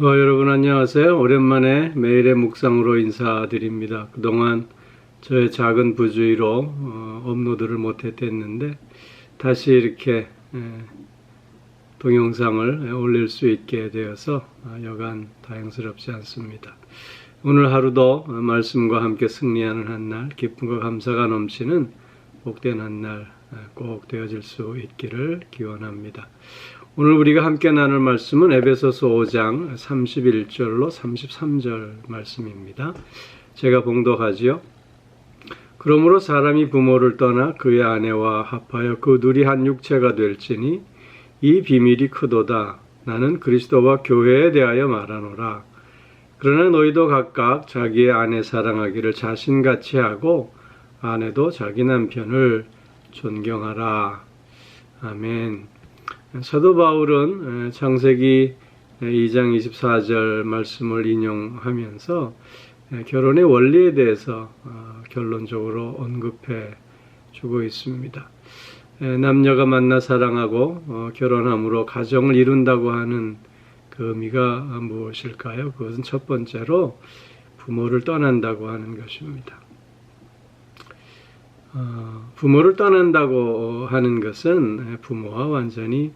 여러분 안녕하세요. 오랜만에 매일의 묵상으로 인사드립니다. 그동안 저의 작은 부주의로 업로드를 못했는데 다시 이렇게 동영상을 올릴 수 있게 되어서 여간 다행스럽지 않습니다. 오늘 하루도 말씀과 함께 승리하는 한 날, 기쁨과 감사가 넘치는 복된 한 날 꼭 되어질 수 있기를 기원합니다. 오늘 우리가 함께 나눌 말씀은 에베소서 5장 31절로 33절 말씀입니다. 제가 봉독하지요. 그러므로 사람이 부모를 떠나 그의 아내와 합하여 그 둘이 한 육체가 될지니 이 비밀이 크도다. 나는 그리스도와 교회에 대하여 말하노라. 그러나 너희도 각각 자기의 아내 사랑하기를 자신같이 하고 아내도 자기 남편을 존경하라. 아멘. 사도 바울은 창세기 2장 24절 말씀을 인용하면서 결혼의 원리에 대해서 결론적으로 언급해 주고 있습니다. 남녀가 만나 사랑하고 결혼함으로 가정을 이룬다고 하는 그 의미가 무엇일까요? 그것은 첫 번째로 부모를 떠난다고 하는 것입니다. 부모를 떠난다고 하는 것은 부모와 완전히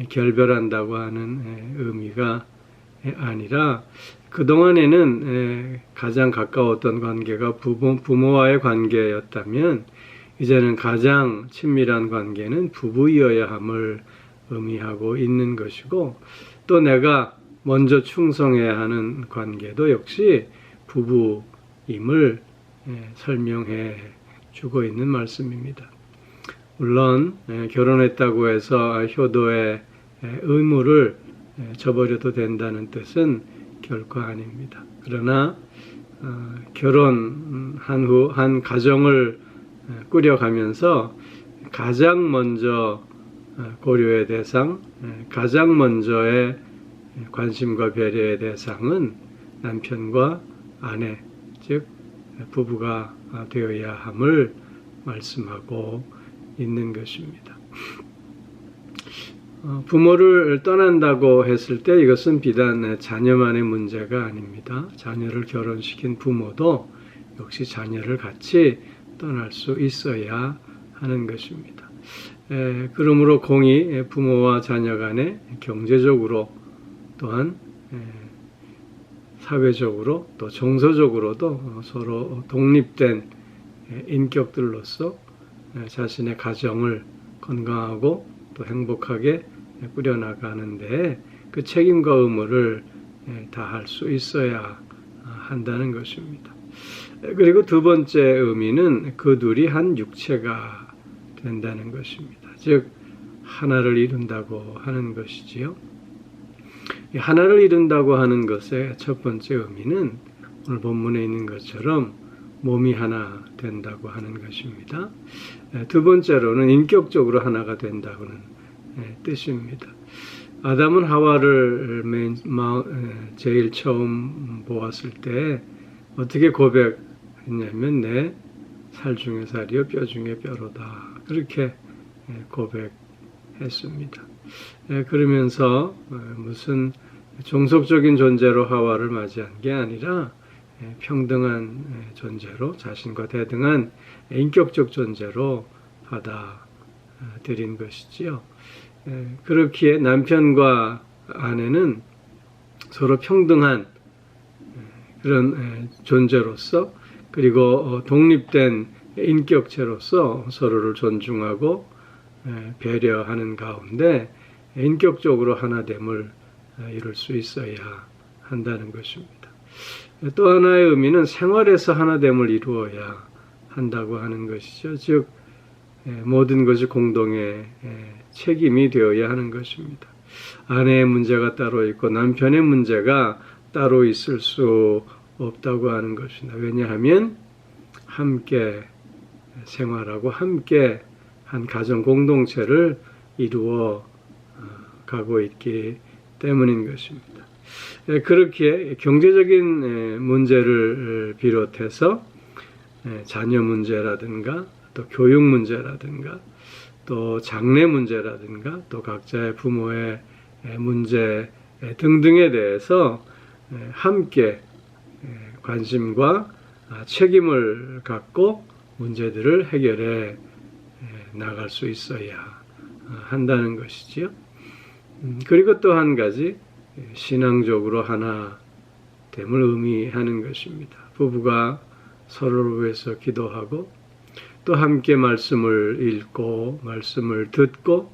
결별한다고 하는 의미가 아니라 그동안에는 가장 가까웠던 관계가 부모와의 관계였다면 이제는 가장 친밀한 관계는 부부이어야 함을 의미하고 있는 것이고 또 내가 먼저 충성해야 하는 관계도 역시 부부임을 설명해 주고 있는 말씀입니다. 물론 결혼했다고 해서 효도의 의무를 저버려도 된다는 뜻은 결코 아닙니다. 그러나 결혼한 후 한 가정을 꾸려가면서 가장 먼저 고려의 대상, 가장 먼저의 관심과 배려의 대상은 남편과 아내, 즉 부부가 되어야 함을 말씀하고 있는 것입니다. 부모를 떠난다고 했을 때 이것은 비단 자녀만의 문제가 아닙니다. 자녀를 결혼시킨 부모도 역시 자녀를 같이 떠날 수 있어야 하는 것입니다. 그러므로 공히 부모와 자녀 간에 경제적으로 또한 사회적으로 또 정서적으로도 서로 독립된 인격들로서 자신의 가정을 건강하고 또 행복하게 꾸려나가는데 그 책임과 의무를 다할 수 있어야 한다는 것입니다. 그리고 두 번째 의미는 그 둘이 한 육체가 된다는 것입니다. 즉 하나를 이룬다고 하는 것이지요. 하나를 이룬다고 하는 것의 첫 번째 의미는 오늘 본문에 있는 것처럼 몸이 하나 된다고 하는 것입니다. 두 번째로는 인격적으로 하나가 된다고는 뜻입니다. 아담은 하와를 제일 처음 보았을 때 어떻게 고백했냐면 내 살 중에 살이요 뼈 중에 뼈로다. 그렇게 고백했습니다. 그러면서 무슨 종속적인 존재로 하와를 맞이한 게 아니라 평등한 존재로 자신과 대등한 인격적 존재로 받아들인 것이지요. 그렇기에 남편과 아내는 서로 평등한 그런 존재로서 그리고 독립된 인격체로서 서로를 존중하고 배려하는 가운데 인격적으로 하나됨을 이룰 수 있어야 한다는 것입니다. 또 하나의 의미는 생활에서 하나됨을 이루어야 한다고 하는 것이죠. 즉 모든 것이 공동의 책임이 되어야 하는 것입니다. 아내의 문제가 따로 있고 남편의 문제가 따로 있을 수 없다고 하는 것입니다. 왜냐하면 함께 생활하고 함께 한 가정 공동체를 이루어 가고 있기 때문인 것입니다. 그렇게 경제적인 문제를 비롯해서 자녀 문제라든가 또 교육 문제라든가 또 장래 문제라든가 또 각자의 부모의 문제에 등등에 대해서 함께 관심과 책임을 갖고 문제들을 해결해 나갈 수 있어야 한다는 것이지요. 그리고 또 한 가지 신앙적으로 하나 됨을 의미하는 것입니다. 부부가 서로를 위해서 기도하고 또 함께 말씀을 읽고 말씀을 듣고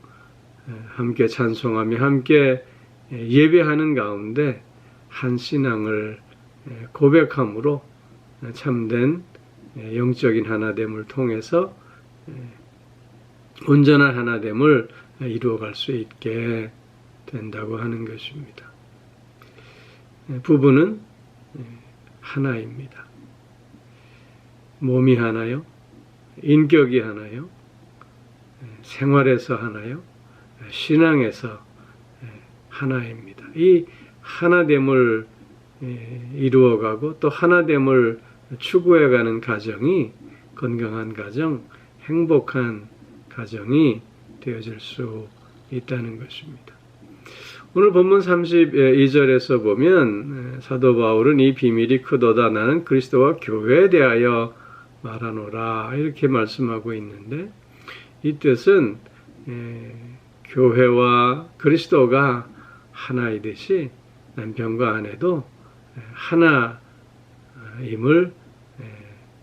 함께 찬송하며 함께 예배하는 가운데 한 신앙을 고백함으로 참된 영적인 하나됨을 통해서 온전한 하나됨을 이루어갈 수 있게 된다고 하는 것입니다. 부부는 하나입니다. 몸이 하나요? 인격이 하나요? 생활에서 하나요? 신앙에서 하나입니다. 이 하나됨을 이루어가고 또 하나됨을 추구해가는 가정이 건강한 가정, 행복한 가정이 되어질 수 있다는 것입니다. 오늘 본문 32절에서 보면 사도 바울은 이 비밀이 크도다 나는 그리스도와 교회에 대하여 말하노라 이렇게 말씀하고 있는데 이 뜻은 교회와 그리스도가 하나이듯이 남편과 아내도 하나임을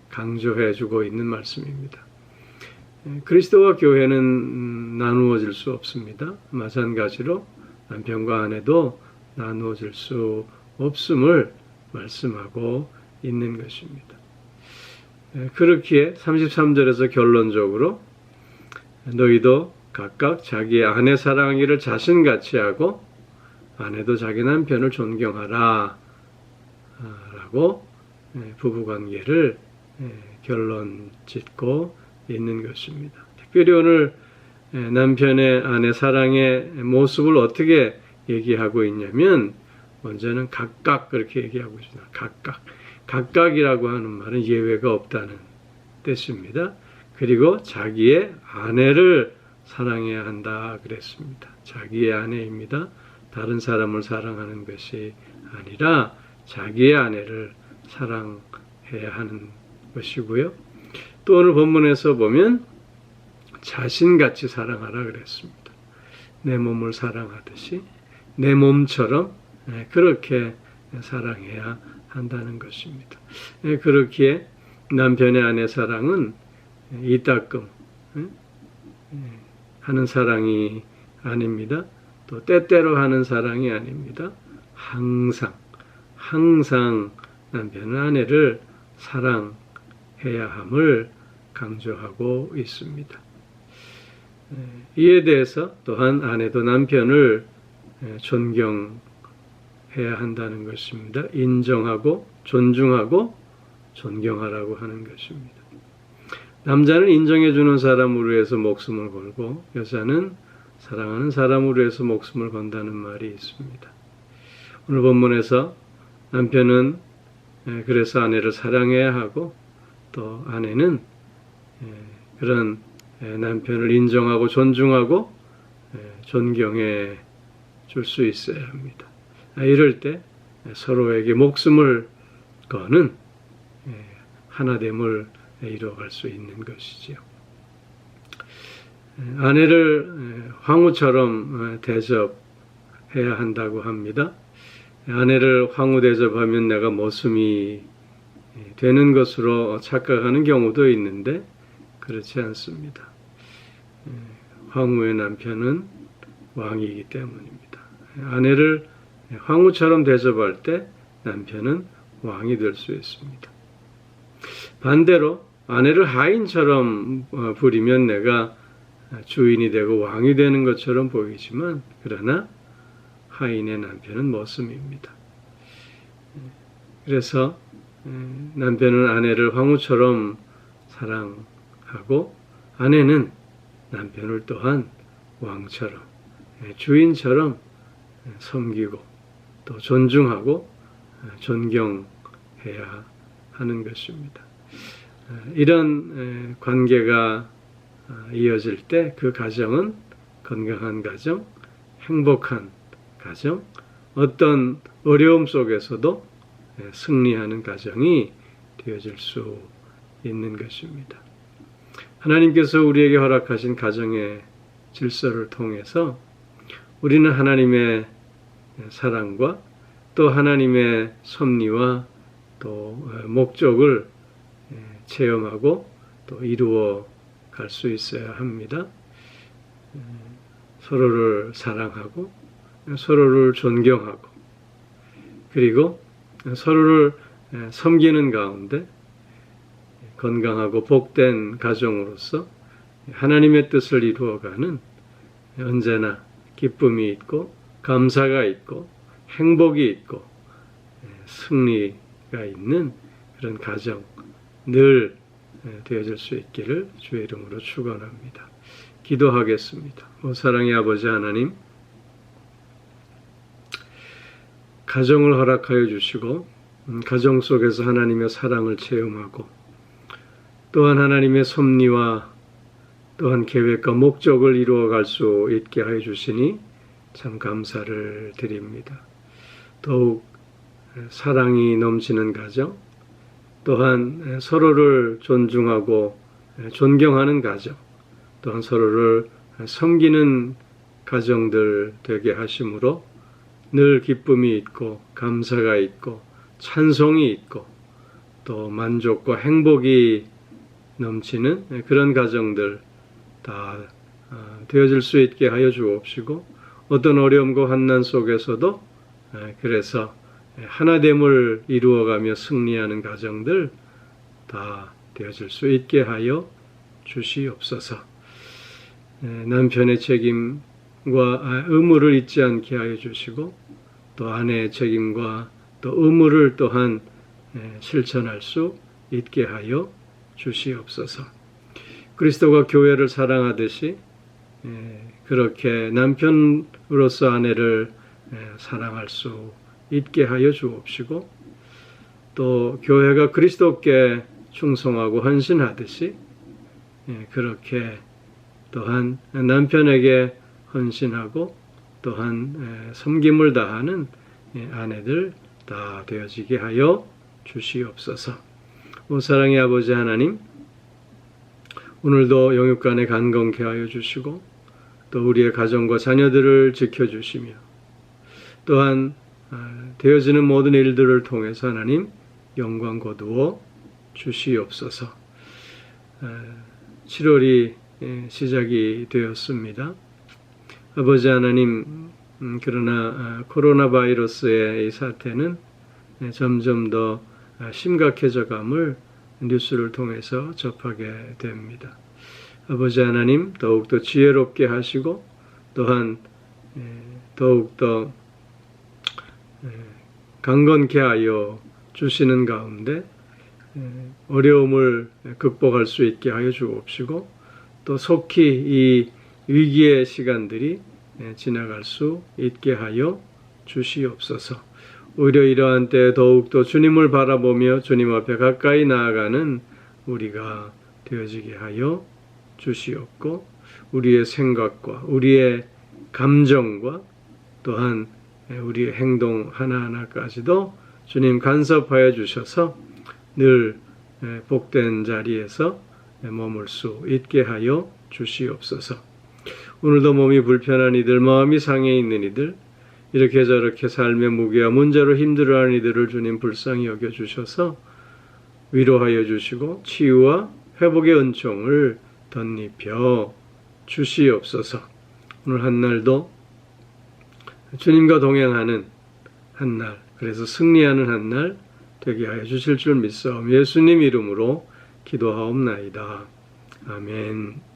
강조해 주고 있는 말씀입니다. 그리스도와 교회는 나누어질 수 없습니다. 마찬가지로 남편과 아내도 나누어질 수 없음을 말씀하고 있는 것입니다. 그렇기에 33절에서 결론적으로 너희도 각각 자기의 아내 사랑하기를 자신같이 하고 아내도 자기 남편을 존경하라 라고 부부관계를 결론 짓고 있는 것입니다. 특별히 오늘 남편의 아내 사랑의 모습을 어떻게 얘기하고 있냐면 먼저는 각각 그렇게 얘기하고 있습니다. 각각이라고 하는 말은 예외가 없다는 뜻입니다. 그리고 자기의 아내를 사랑해야 한다 그랬습니다. 자기의 아내입니다. 다른 사람을 사랑하는 것이 아니라 자기의 아내를 사랑해야 하는 것이고요. 또 오늘 본문에서 보면 자신같이 사랑하라 그랬습니다. 내 몸을 사랑하듯이 내 몸처럼 그렇게 사랑해야 한다는 것입니다. 그렇기에 남편의 아내 사랑은 이따금 하는 사랑이 아닙니다. 또 때때로 하는 사랑이 아닙니다. 항상 남편은 아내를 사랑해야 함을 강조하고 있습니다. 이에 대해서 또한 아내도 남편을 존경해야 한다는 것입니다. 인정하고 존중하고 존경하라고 하는 것입니다. 남자는 인정해주는 사람으로 해서 목숨을 걸고 여자는 사랑하는 사람으로 해서 목숨을 건다는 말이 있습니다. 오늘 본문에서 남편은 그래서 아내를 사랑해야 하고 또 아내는 그런 남편을 인정하고 존중하고 존경해 줄 수 있어야 합니다. 이럴 때 서로에게 목숨을 거는 하나됨을 이루어갈 수 있는 것이지요. 아내를 황후처럼 대접해야 한다고 합니다. 아내를 황후 대접하면 내가 모순이 되는 것으로 착각하는 경우도 있는데 그렇지 않습니다. 황후의 남편은 왕이기 때문입니다. 아내를 황후처럼 대접할 때 남편은 왕이 될 수 있습니다. 반대로 아내를 하인처럼 부리면 내가 주인이 되고 왕이 되는 것처럼 보이지만 그러나 하인의 남편은 머슴입니다. 그래서 남편은 아내를 황후처럼 사랑하고 아내는 남편을 또한 왕처럼 주인처럼 섬기고 또 존중하고 존경해야 하는 것입니다. 이런 관계가 이어질 때 그 가정은 건강한 가정, 행복한 가정, 어떤 어려움 속에서도 승리하는 가정이 되어질 수 있는 것입니다. 하나님께서 우리에게 허락하신 가정의 질서를 통해서 우리는 하나님의 사랑과 또 하나님의 섭리와 또 목적을 체험하고 또 이루어 갈 수 있어야 합니다. 서로를 사랑하고 서로를 존경하고 그리고 서로를 섬기는 가운데 건강하고 복된 가정으로서 하나님의 뜻을 이루어가는 언제나 기쁨이 있고 감사가 있고 행복이 있고 승리가 있는 그런 가정 늘 되어질 수 있기를 주의 이름으로 축원합니다. 기도하겠습니다. 사랑의 아버지 하나님, 가정을 허락하여 주시고 가정 속에서 하나님의 사랑을 체험하고 또한 하나님의 섭리와 또한 계획과 목적을 이루어갈 수 있게 하여 주시니 참 감사를 드립니다. 더욱 사랑이 넘치는 가정, 또한 서로를 존중하고 존경하는 가정, 또한 서로를 섬기는 가정들 되게 하심으로 늘 기쁨이 있고 감사가 있고 찬송이 있고 또 만족과 행복이 넘치는 그런 가정들 다 되어질 수 있게 하여 주옵시고 어떤 어려움과 환난 속에서도 그래서 하나됨을 이루어가며 승리하는 가정들 다 되어질 수 있게 하여 주시옵소서. 남편의 책임과 의무를 잊지 않게 하여 주시고 또 아내의 책임과 또 의무를 또한 실천할 수 있게 하여 주시옵소서. 그리스도가 교회를 사랑하듯이 그렇게 남편으로서 아내를 사랑할 수 있게 하여 주옵시고 또 교회가 그리스도께 충성하고 헌신하듯이 그렇게 또한 남편에게 헌신하고 또한 섬김을 다하는 아내들 다 되어지게 하여 주시옵소서. 오 사랑의 아버지 하나님, 오늘도 영육간에 간건케 하여 주시고 또 우리의 가정과 자녀들을 지켜주시며 또한 되어지는 모든 일들을 통해서 하나님 영광 거두어 주시옵소서. 7월이 시작이 되었습니다. 아버지 하나님, 그러나 코로나 바이러스의 이 사태는 점점 더 심각해져감을 뉴스를 통해서 접하게 됩니다. 아버지 하나님, 더욱더 지혜롭게 하시고 또한 더욱더 강건케 하여 주시는 가운데 어려움을 극복할 수 있게 하여 주옵시고 또 속히 이 위기의 시간들이 지나갈 수 있게 하여 주시옵소서. 오히려 이러한 때에 더욱더 주님을 바라보며 주님 앞에 가까이 나아가는 우리가 되어지게 하여 주시옵고 우리의 생각과 우리의 감정과 또한 우리의 행동 하나하나까지도 주님 간섭하여 주셔서 늘 복된 자리에서 머물 수 있게 하여 주시옵소서. 오늘도 몸이 불편한 이들, 마음이 상해 있는 이들, 이렇게 저렇게 삶의 무게와 문제로 힘들어하는 이들을 주님 불쌍히 여겨주셔서 위로하여 주시고 치유와 회복의 은총을 덧입혀 주시옵소서. 오늘 한날도 주님과 동행하는 한날, 그래서 승리하는 한날 되게 하여 주실 줄 믿사오며 예수님 이름으로 기도하옵나이다. 아멘.